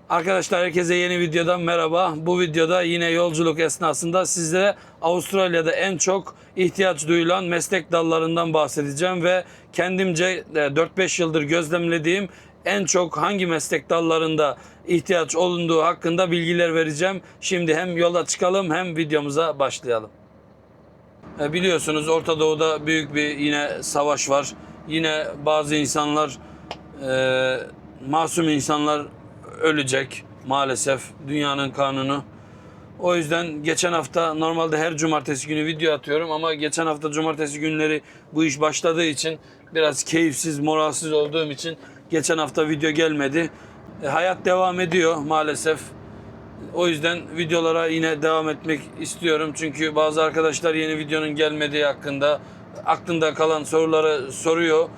Arkadaşlar herkese yeni videodan merhaba. Bu videoda yine yolculuk esnasında size Avustralya'da en çok ihtiyaç duyulan meslek dallarından bahsedeceğim ve kendimce 4-5 yıldır gözlemlediğim en çok hangi meslek dallarında ihtiyaç olunduğu hakkında bilgiler vereceğim. Şimdi hem yola çıkalım hem videomuza başlayalım. Biliyorsunuz Orta Doğu'da büyük bir yine savaş var. Yine bazı insanlar, masum insanlar ölecek maalesef, dünyanın kanunu. O yüzden geçen hafta, normalde her cumartesi günü video atıyorum ama geçen hafta cumartesi günleri bu iş başladığı için biraz keyifsiz, moralsiz olduğum için geçen hafta video gelmedi. Hayat devam ediyor maalesef. O yüzden videolara yine devam etmek istiyorum. Çünkü bazı arkadaşlar yeni videonun gelmediği hakkında aklında kalan soruları soruyor.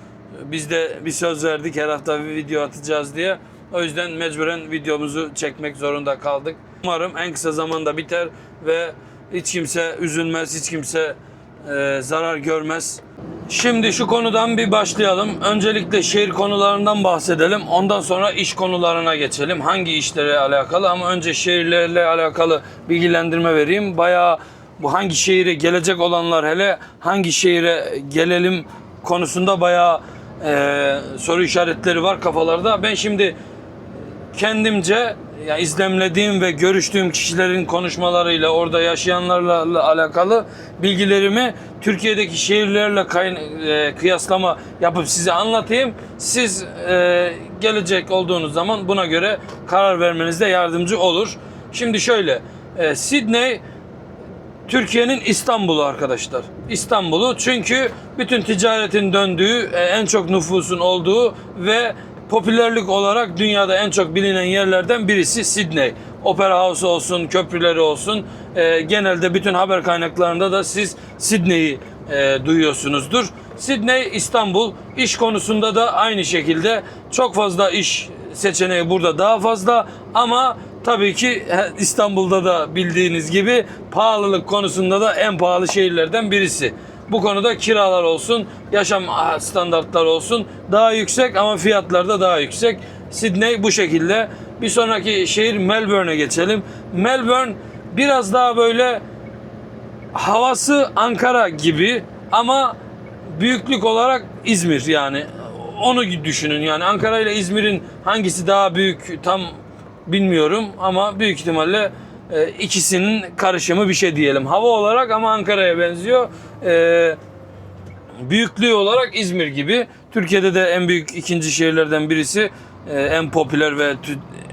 Biz de bir söz verdik, her hafta bir video atacağız diye. O yüzden mecburen videomuzu çekmek zorunda kaldık. Umarım en kısa zamanda biter ve hiç kimse üzülmez, hiç kimse zarar görmez. Şimdi şu konudan bir başlayalım. Öncelikle şehir konularından bahsedelim. Ondan sonra iş konularına geçelim. Hangi işlere alakalı, ama önce şehirlerle alakalı bilgilendirme vereyim. Bayağı bu hangi şehire gelecek olanlar, hele hangi şehire gelelim konusunda bayağı soru işaretleri var kafalarda. Ben şimdi kendimce izlemlediğim ve görüştüğüm kişilerin konuşmalarıyla, orada yaşayanlarla alakalı bilgilerimi Türkiye'deki şehirlerle kıyaslama yapıp size anlatayım. Siz gelecek olduğunuz zaman buna göre karar vermenizde yardımcı olur. Şimdi şöyle, Sydney Türkiye'nin İstanbul'u arkadaşlar. İstanbul'u, çünkü bütün ticaretin döndüğü, en çok nüfusun olduğu ve popülerlik olarak dünyada en çok bilinen yerlerden birisi Sydney. Opera House olsun, köprüleri olsun. Genelde bütün haber kaynaklarında da siz Sydney'i duyuyorsunuzdur. Sydney, İstanbul. İş konusunda da aynı şekilde çok fazla iş seçeneği burada daha fazla, ama tabii ki İstanbul'da da bildiğiniz gibi pahalılık konusunda da en pahalı şehirlerden birisi. Bu konuda kiralar olsun, yaşam standartları olsun daha yüksek, ama fiyatlar da daha yüksek. Sydney bu şekilde. Bir sonraki şehir Melbourne'e geçelim. Melbourne biraz daha böyle havası Ankara gibi, ama büyüklük olarak İzmir, yani onu düşünün. Yani Ankara ile İzmir'in hangisi daha büyük tam bilmiyorum, ama büyük ihtimalle ikisinin karışımı bir şey diyelim. Hava olarak ama Ankara'ya benziyor. Büyüklüğü olarak İzmir gibi. Türkiye'de de en büyük ikinci şehirlerden birisi. En popüler ve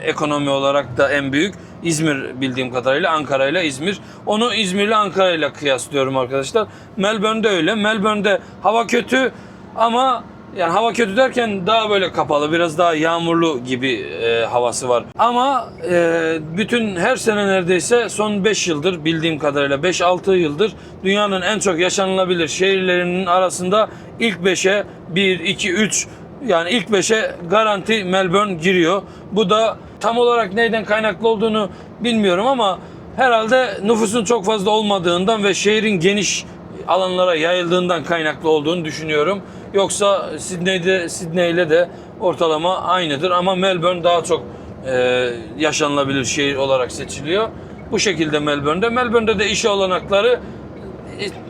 ekonomi olarak da en büyük İzmir, bildiğim kadarıyla Ankara ile İzmir. Onu İzmir ile Ankara ile kıyaslıyorum arkadaşlar. Melbourne'de öyle. Melbourne'de hava kötü, ama yani hava kötü derken daha böyle kapalı, biraz daha yağmurlu gibi havası var. Ama bütün her sene neredeyse son 5 yıldır, bildiğim kadarıyla 5-6 yıldır dünyanın en çok yaşanılabilir şehirlerinin arasında ilk 5'e 1, 2, 3, yani ilk 5'e garanti Melbourne giriyor. Bu da tam olarak neyden kaynaklı olduğunu bilmiyorum, ama herhalde nüfusun çok fazla olmadığından ve şehrin geniş alanlara yayıldığından kaynaklı olduğunu düşünüyorum. Yoksa Sydney ile de ortalama aynıdır, ama Melbourne daha çok yaşanılabilir şehir olarak seçiliyor. Bu şekilde Melbourne'de de iş olanakları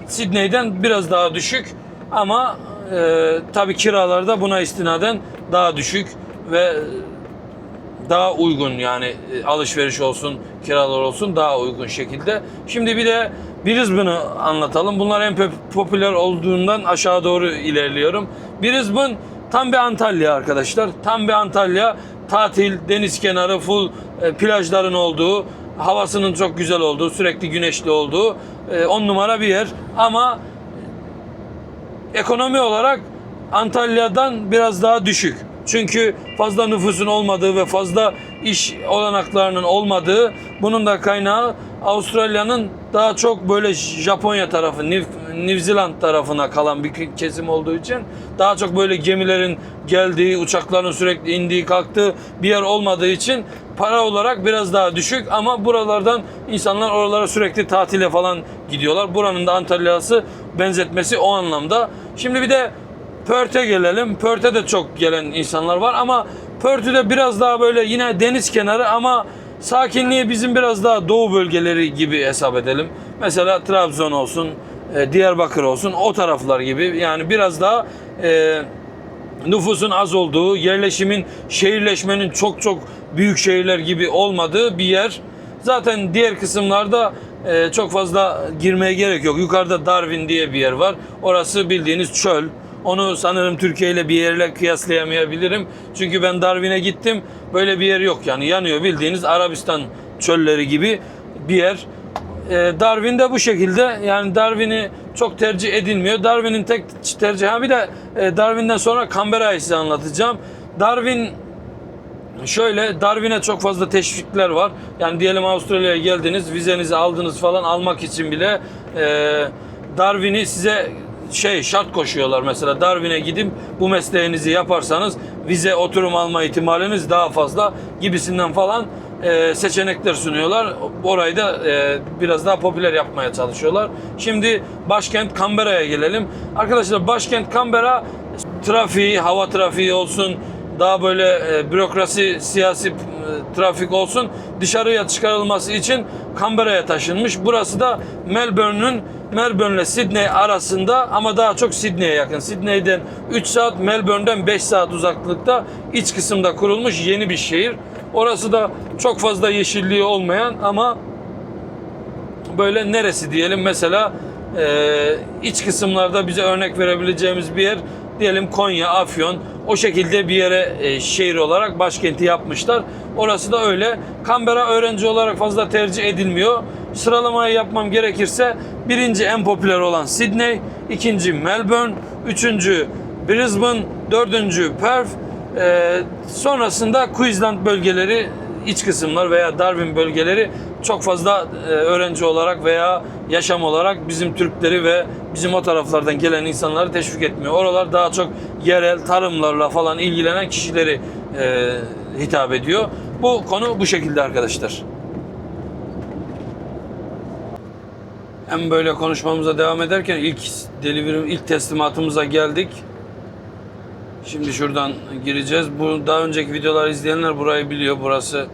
Sydney'den biraz daha düşük, ama tabii kiralar da buna istinaden daha düşük ve daha uygun, yani alışveriş olsun, kiralar olsun daha uygun şekilde. Şimdi bir de Brisbane'ı anlatalım. Bunlar en popüler olduğundan aşağı doğru ilerliyorum. Brisbane tam bir Antalya arkadaşlar. Tam bir Antalya. Tatil, deniz kenarı, full plajların olduğu, havasının çok güzel olduğu, sürekli güneşli olduğu 10 numara bir yer. Ama ekonomi olarak Antalya'dan biraz daha düşük. Çünkü fazla nüfusun olmadığı ve fazla iş olanaklarının olmadığı, bunun da kaynağı Avustralya'nın daha çok böyle Japonya tarafı, New Zealand tarafına kalan bir kesim olduğu için daha çok böyle gemilerin geldiği, uçakların sürekli indiği, kalktığı bir yer olmadığı için para olarak biraz daha düşük, ama buralardan insanlar oralara sürekli tatile falan gidiyorlar. Buranın da Antalya'sı benzetmesi o anlamda. Şimdi bir de Perth'e gelelim. Perth'e de çok gelen insanlar var, ama Pörtü'de biraz daha böyle yine deniz kenarı ama sakinliği bizim biraz daha doğu bölgeleri gibi hesap edelim. Mesela Trabzon olsun, Diyarbakır olsun, o taraflar gibi. Yani biraz daha nüfusun az olduğu, yerleşimin, şehirleşmenin çok çok büyük şehirler gibi olmadığı bir yer. Zaten diğer kısımlarda çok fazla girmeye gerek yok. Yukarıda Darwin diye bir yer var. Orası bildiğiniz çöl. Onu sanırım Türkiye ile bir yerle kıyaslayamayabilirim. Çünkü ben Darwin'e gittim. Böyle bir yer yok yani. Yanıyor, bildiğiniz Arabistan çölleri gibi bir yer. Darwin'de bu şekilde, yani Darwin'i çok tercih edilmiyor. Darwin'in tek tercih, bir de Darwin'den sonra Canberra'yı size anlatacağım. Darwin'e çok fazla teşvikler var. Yani diyelim Avustralya'ya geldiniz, vizenizi aldınız falan, almak için bile Darwin'i size şart koşuyorlar. Mesela Darwin'e gidip bu mesleğinizi yaparsanız vize, oturum alma ihtimaliniz daha fazla gibisinden falan seçenekler sunuyorlar. Orayı da biraz daha popüler yapmaya çalışıyorlar. Şimdi başkent Canberra'ya gelelim. Arkadaşlar, başkent Canberra, trafiği, hava trafiği olsun, daha böyle bürokrasi, siyasi trafik olsun, dışarıya çıkarılması için Canberra'ya taşınmış. Burası da Melbourne ile Sydney arasında ama daha çok Sydney'e yakın. Sydney'den 3 saat, Melbourne'den 5 saat uzaklıkta iç kısımda kurulmuş yeni bir şehir. Orası da çok fazla yeşilliği olmayan ama böyle neresi diyelim, mesela iç kısımlarda bize örnek verebileceğimiz bir yer diyelim Konya, Afyon, o şekilde bir yere şehir olarak başkenti yapmışlar. Orası da öyle. Canberra öğrenci olarak fazla tercih edilmiyor. Sıralamayı yapmam gerekirse birinci en popüler olan Sydney, ikinci Melbourne, üçüncü Brisbane, dördüncü Perth, sonrasında Queensland bölgeleri, iç kısımlar veya Darwin bölgeleri çok fazla öğrenci olarak veya yaşam olarak bizim Türkleri ve bizim o taraflardan gelen insanları teşvik etmiyor. Oralar daha çok yerel tarımlarla falan ilgilenen kişileri hitap ediyor. Bu konu bu şekilde arkadaşlar. Hem böyle konuşmamıza devam ederken ilk teslimatımıza geldik. Şimdi şuradan gireceğiz. Bu daha önceki videoları izleyenler burayı biliyor. Burası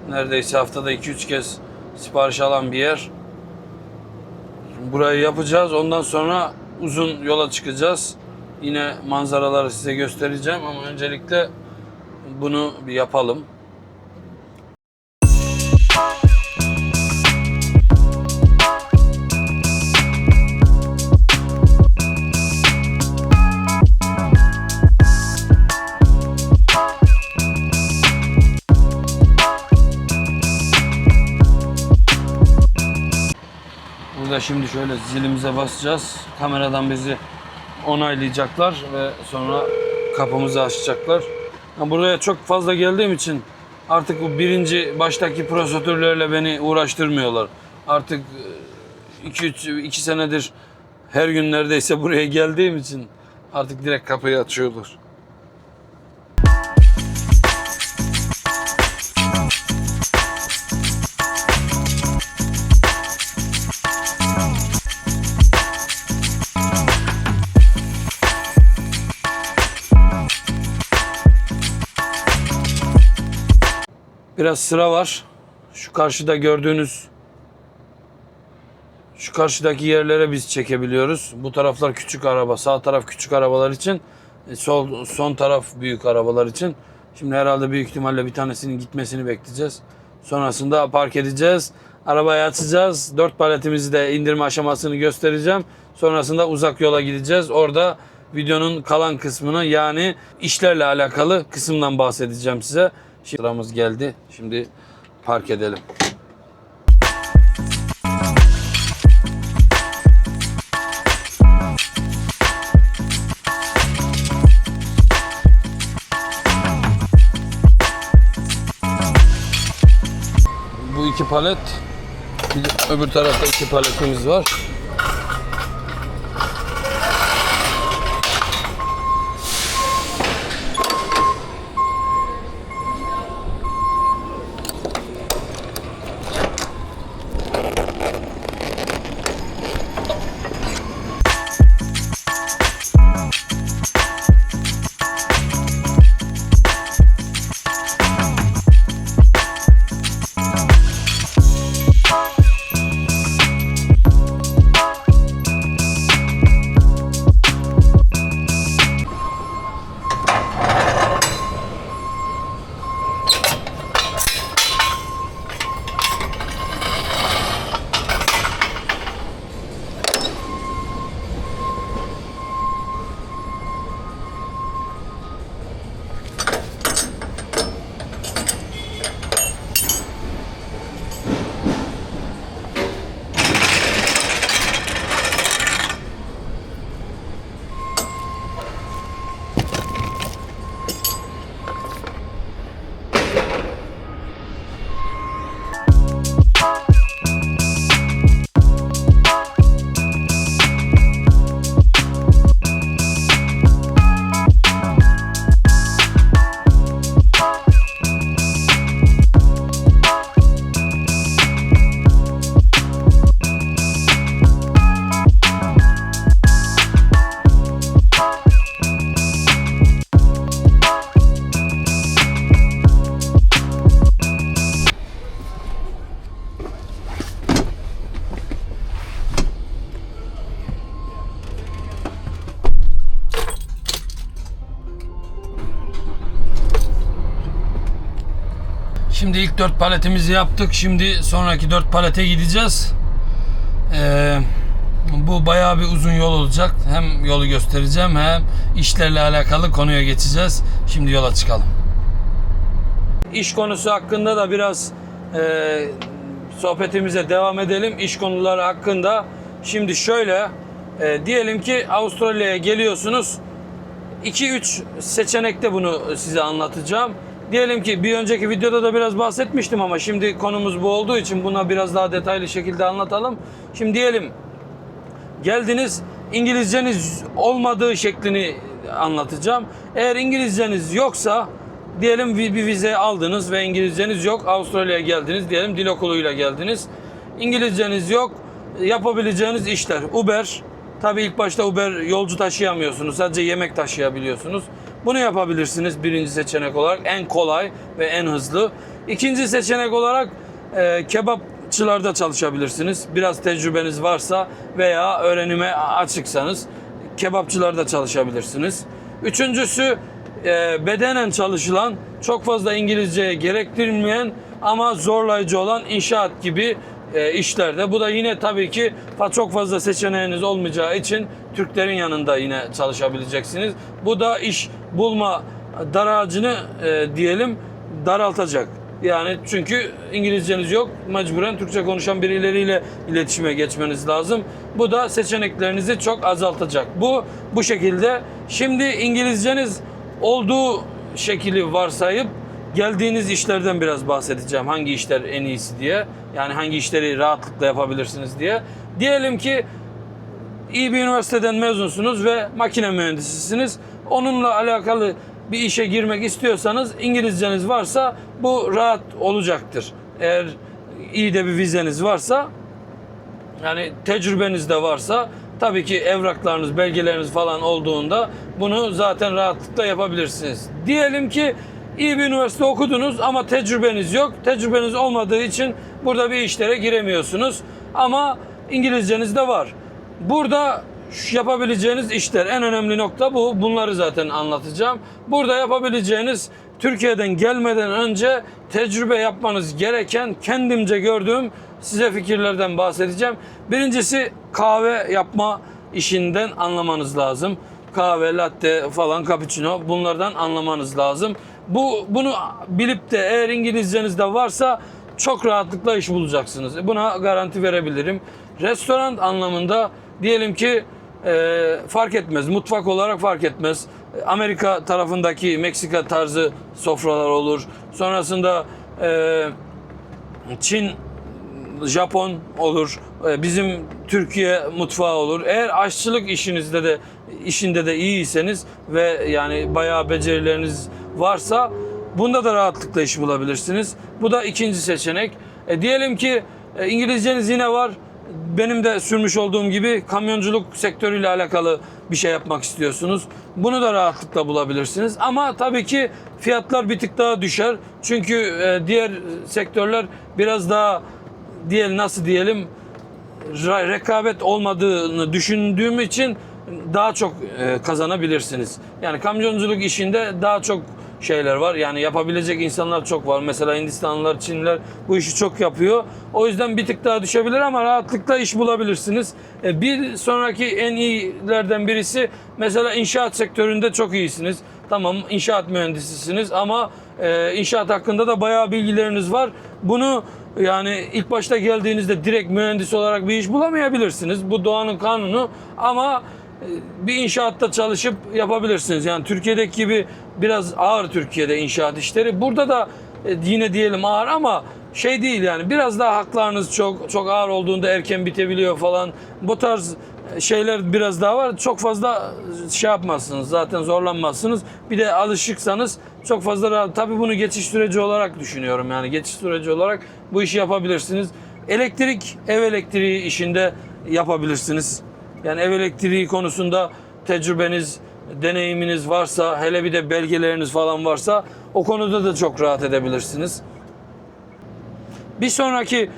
neredeyse haftada 2-3 kez sipariş alan bir yer. Burayı yapacağız. Ondan sonra uzun yola çıkacağız. Yine manzaraları size göstereceğim ama öncelikle bunu bir yapalım. Burada şimdi şöyle zilimize basacağız. Kameradan bizi onaylayacaklar ve sonra kapımızı açacaklar. Buraya çok fazla geldiğim için artık bu birinci baştaki prosedürlerle beni uğraştırmıyorlar. Artık 2 senedir her gün neredeyse buraya geldiğim için artık direkt kapıyı açıyorlar. Biraz sıra var. Şu karşıda gördüğünüz şu karşıdaki yerlere biz çekebiliyoruz. Bu taraflar küçük araba, sağ taraf küçük arabalar için, son taraf büyük arabalar için. Şimdi herhalde büyük ihtimalle bir tanesinin gitmesini bekleyeceğiz. Sonrasında park edeceğiz. Arabayı açacağız. 4 paletimizi de indirme aşamasını göstereceğim. Sonrasında uzak yola gideceğiz. Orada videonun kalan kısmını, yani işlerle alakalı kısımdan bahsedeceğim size. Şimdi sıramız geldi. Şimdi park edelim. Bu 2 palet. Öbür tarafta 2 paletimiz var. Şimdi ilk 4 paletimizi yaptık. Şimdi sonraki 4 palete gideceğiz. Bu bayağı bir uzun yol olacak. Hem yolu göstereceğim hem işlerle alakalı konuya geçeceğiz. Şimdi yola çıkalım. İş konusu hakkında da biraz sohbetimize devam edelim. İş konuları hakkında. Şimdi şöyle diyelim ki Avustralya'ya geliyorsunuz. 2-3 seçenekte bunu size anlatacağım. Diyelim ki bir önceki videoda da biraz bahsetmiştim ama şimdi konumuz bu olduğu için buna biraz daha detaylı şekilde anlatalım. Şimdi diyelim geldiniz, İngilizceniz olmadığı şeklini anlatacağım. Eğer İngilizceniz yoksa diyelim bir vize aldınız ve İngilizceniz yok. Avustralya'ya geldiniz, diyelim dil okuluyla geldiniz. İngilizceniz yok, yapabileceğiniz işler Uber. Tabii ilk başta Uber yolcu taşıyamıyorsunuz. Sadece yemek taşıyabiliyorsunuz. Bunu yapabilirsiniz birinci seçenek olarak. En kolay ve en hızlı. İkinci seçenek olarak kebapçılarda çalışabilirsiniz. Biraz tecrübeniz varsa veya öğrenime açıksanız kebapçılarda çalışabilirsiniz. Üçüncüsü bedenen çalışılan, çok fazla İngilizceye gerektirmeyen ama zorlayıcı olan inşaat gibi işlerde. Bu da yine tabii ki çok fazla seçeneğiniz olmayacağı için Türklerin yanında yine çalışabileceksiniz. Bu da iş bulma daracını diyelim daraltacak. Yani çünkü İngilizceniz yok. Mecburen Türkçe konuşan birileriyle iletişime geçmeniz lazım. Bu da seçeneklerinizi çok azaltacak. Bu şekilde. Şimdi İngilizceniz olduğu şekli varsayıp geldiğiniz işlerden biraz bahsedeceğim. Hangi işler en iyisi diye. Yani hangi işleri rahatlıkla yapabilirsiniz diye. Diyelim ki iyi bir üniversiteden mezunsunuz ve makine mühendisisiniz. Onunla alakalı bir işe girmek istiyorsanız İngilizceniz varsa bu rahat olacaktır. Eğer iyi de bir vizeniz varsa, yani tecrübeniz de varsa, tabii ki evraklarınız, belgeleriniz falan olduğunda bunu zaten rahatlıkla yapabilirsiniz. Diyelim ki iyi bir üniversite okudunuz ama tecrübeniz yok. Tecrübeniz olmadığı için burada bir işlere giremiyorsunuz. Ama İngilizceniz de var. Burada yapabileceğiniz işler, en önemli nokta bu. Bunları zaten anlatacağım. Burada yapabileceğiniz, Türkiye'den gelmeden önce tecrübe yapmanız gereken, kendimce gördüğüm size fikirlerden bahsedeceğim. Birincisi kahve yapma işinden anlamanız lazım. Kahve, latte falan, cappuccino, bunlardan anlamanız lazım. Bunu bilip de eğer İngilizceniz de varsa çok rahatlıkla iş bulacaksınız. Buna garanti verebilirim. Restoran anlamında diyelim ki fark etmez. Mutfak olarak fark etmez. Amerika tarafındaki Meksika tarzı sofralar olur. Sonrasında Çin, Japon olur. Bizim Türkiye mutfağı olur. Eğer aşçılık işinde de iyiyseniz ve yani bayağı becerileriniz varsa bunda da rahatlıkla iş bulabilirsiniz. Bu da ikinci seçenek. Diyelim ki İngilizceniz yine var. Benim de sürmüş olduğum gibi kamyonculuk sektörüyle alakalı bir şey yapmak istiyorsunuz. Bunu da rahatlıkla bulabilirsiniz. Ama tabii ki fiyatlar bir tık daha düşer. Çünkü diğer sektörler biraz daha nasıl diyelim, rekabet olmadığını düşündüğüm için daha çok kazanabilirsiniz. Yani kamyonculuk işinde daha çok şeyler var. Yani yapabilecek insanlar çok var. Mesela Hindistanlılar, Çinliler bu işi çok yapıyor. O yüzden bir tık daha düşebilir ama rahatlıkla iş bulabilirsiniz. Bir sonraki en iyilerden birisi, mesela inşaat sektöründe çok iyisiniz. Tamam, inşaat mühendisisiniz ama inşaat hakkında da bayağı bilgileriniz var. Bunu yani ilk başta geldiğinizde direkt mühendis olarak bir iş bulamayabilirsiniz. Bu doğanın kanunu ama bir inşaatta çalışıp yapabilirsiniz. Yani Türkiye'deki gibi biraz ağır, Türkiye'de inşaat işleri. Burada da yine diyelim ağır ama şey değil yani, biraz daha haklarınız çok ağır olduğunda erken bitebiliyor falan. Bu tarz şeyler biraz daha var. Çok fazla şey yapmazsınız. Zaten zorlanmazsınız. Bir de alışıksanız çok fazla rahat. Tabii bunu geçiş süreci olarak düşünüyorum. Yani geçiş süreci olarak bu işi yapabilirsiniz. Ev elektriği işinde yapabilirsiniz. Yani ev elektriği konusunda tecrübeniz, deneyiminiz varsa, hele bir de belgeleriniz falan varsa o konuda da çok rahat edebilirsiniz. Bir sonraki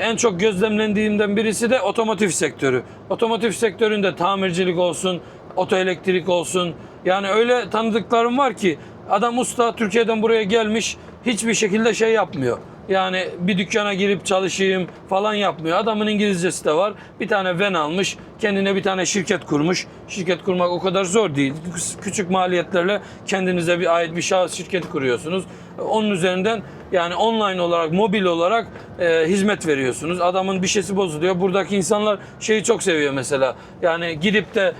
en çok gözlemlendiğimden birisi de otomotiv sektörü. Otomotiv sektöründe tamircilik olsun, otoelektrik olsun. Yani öyle tanıdıklarım var ki adam usta, Türkiye'den buraya gelmiş, hiçbir şekilde şey yapmıyor. Yani bir dükkana girip çalışayım falan yapmıyor. Adamın İngilizcesi de var. Bir tane van almış. Kendine bir tane şirket kurmuş. Şirket kurmak o kadar zor değil. Küçük maliyetlerle kendinize ait bir şahıs şirketi kuruyorsunuz. Onun üzerinden yani online olarak, mobil olarak hizmet veriyorsunuz. Adamın bir şeysi bozuluyor. Buradaki insanlar şeyi çok seviyor mesela. Yani gidip de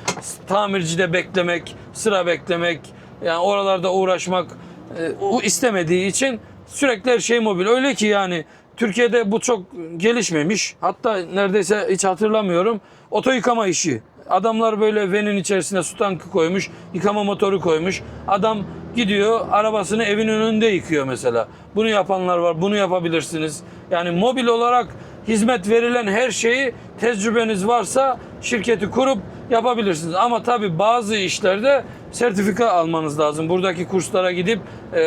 tamircide beklemek, sıra beklemek, yani oralarda uğraşmak istemediği için sürekli her şey mobil. Öyle ki yani Türkiye'de bu çok gelişmemiş. Hatta neredeyse hiç hatırlamıyorum. Oto yıkama işi. Adamlar böyle van'in içerisine su tankı koymuş, yıkama motoru koymuş. Adam gidiyor arabasını evin önünde yıkıyor mesela. Bunu yapanlar var. Bunu yapabilirsiniz. Yani mobil olarak hizmet verilen her şeyi tecrübeniz varsa şirketi kurup yapabilirsiniz. Ama tabii bazı işlerde sertifika almanız lazım. Buradaki kurslara gidip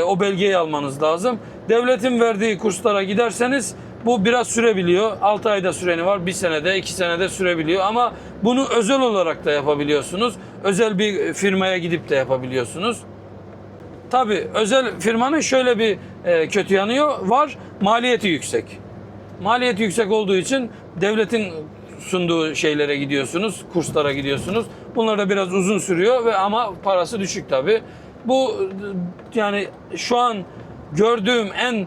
o belgeyi almanız lazım. Devletin verdiği kurslara giderseniz bu biraz sürebiliyor. 6 ayda süreni var. 1 senede, 2 senede sürebiliyor. Ama bunu özel olarak da yapabiliyorsunuz. Özel bir firmaya gidip de yapabiliyorsunuz. Tabii özel firmanın şöyle bir kötü yanı var. Maliyeti yüksek. Maliyeti yüksek olduğu için devletin sunduğu şeylere gidiyorsunuz, kurslara gidiyorsunuz. Bunlar da biraz uzun sürüyor ve ama parası düşük tabii. Bu yani şu an gördüğüm en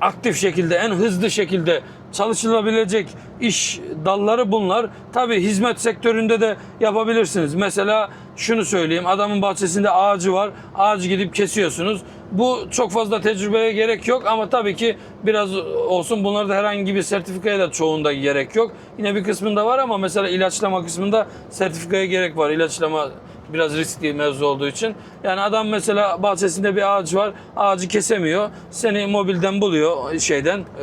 aktif şekilde, en hızlı şekilde çalışılabilecek iş dalları bunlar. Tabii hizmet sektöründe de yapabilirsiniz. Mesela şunu söyleyeyim, adamın bahçesinde ağacı var, ağacı gidip kesiyorsunuz. Bu çok fazla tecrübeye gerek yok ama tabii ki biraz olsun, bunlarda herhangi bir sertifikaya da çoğunda gerek yok. Yine bir kısmında var ama mesela ilaçlama kısmında sertifikaya gerek var. İlaçlama biraz riskli mevzu olduğu için. Yani adam mesela bahçesinde bir ağaç var. Ağacı kesemiyor. Seni mobilden buluyor,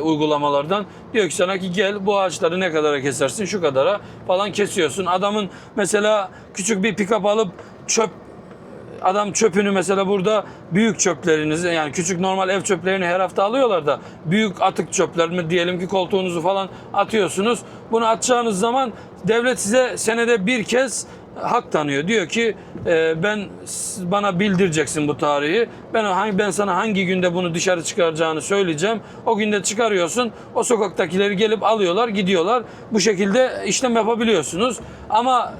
uygulamalardan. Diyor ki sana ki gel bu ağaçları ne kadara kesersin? Şu kadara falan kesiyorsun. Adamın mesela küçük bir pick-up alıp adam çöpünü mesela burada büyük çöplerinizi, yani küçük normal ev çöplerini her hafta alıyorlar da büyük atık çöplerini diyelim ki koltuğunuzu falan atıyorsunuz. Bunu atacağınız zaman devlet size senede bir kez hak tanıyor. Diyor ki bana bildireceksin bu tarihi. Ben sana hangi günde bunu dışarı çıkaracağını söyleyeceğim. O günde çıkarıyorsun. O sokaktakileri gelip alıyorlar, gidiyorlar. Bu şekilde işlem yapabiliyorsunuz. Ama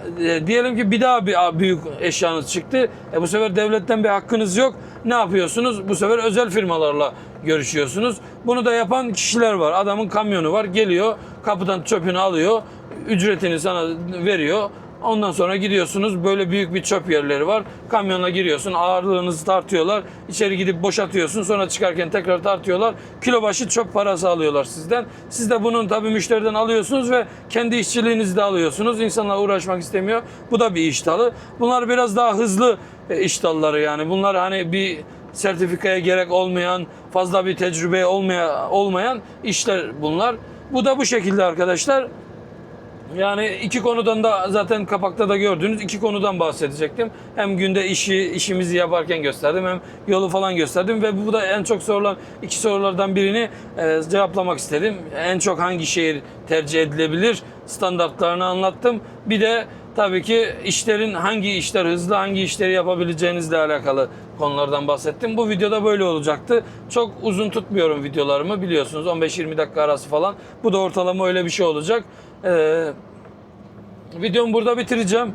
diyelim ki bir daha bir büyük eşyanız çıktı. Bu sefer devletten bir hakkınız yok. Ne yapıyorsunuz? Bu sefer özel firmalarla görüşüyorsunuz. Bunu da yapan kişiler var. Adamın kamyonu var. Geliyor, kapıdan çöpünü alıyor. Ücretini sana veriyor. Ondan sonra gidiyorsunuz, böyle büyük bir çöp yerleri var. Kamyonla giriyorsun, ağırlığınızı tartıyorlar. İçeri gidip boşaltıyorsun, sonra çıkarken tekrar tartıyorlar. Kilo başı çöp parası alıyorlar sizden. Siz de bunun tabii müşteriden alıyorsunuz ve kendi işçiliğinizi de alıyorsunuz. İnsanlar uğraşmak istemiyor. Bu da bir iş dalı. Bunlar biraz daha hızlı iş dalları yani. Bunlar hani bir sertifikaya gerek olmayan, fazla bir tecrübeye olmayan işler bunlar. Bu da bu şekilde arkadaşlar. Yani iki konudan da zaten kapakta da gördüğünüz iki konudan bahsedecektim. Hem günde işimizi yaparken gösterdim, hem yolu falan gösterdim ve bu da en çok sorulan iki sorulardan birini cevaplamak istedim. En çok hangi şehir tercih edilebilir standartlarını anlattım. Bir de tabii ki hangi işler hızlı, hangi işleri yapabileceğinizle alakalı konulardan bahsettim. Bu videoda böyle olacaktı. Çok uzun tutmuyorum videolarımı, biliyorsunuz 15-20 dakika arası falan. Bu da ortalama öyle bir şey olacak. Videomu burada bitireceğim.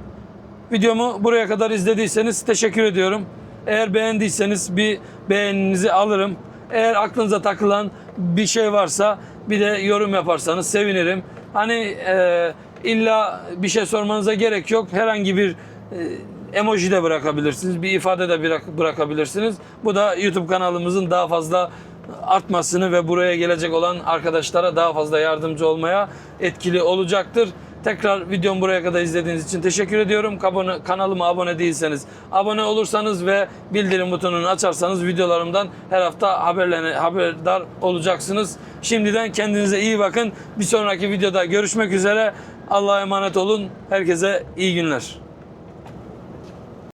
Videomu buraya kadar izlediyseniz teşekkür ediyorum. Eğer beğendiyseniz bir beğeninizi alırım. Eğer aklınıza takılan bir şey varsa bir de yorum yaparsanız sevinirim. Hani illa bir şey sormanıza gerek yok. Herhangi bir emoji de bırakabilirsiniz. Bir ifade de bırakabilirsiniz. Bu da YouTube kanalımızın daha fazla artmasını ve buraya gelecek olan arkadaşlara daha fazla yardımcı olmaya etkili olacaktır. Tekrar videomu buraya kadar izlediğiniz için teşekkür ediyorum. Kanalıma abone değilseniz abone olursanız ve bildirim butonunu açarsanız videolarımdan her hafta haberdar olacaksınız. Şimdiden kendinize iyi bakın. Bir sonraki videoda görüşmek üzere. Allah'a emanet olun. Herkese iyi günler.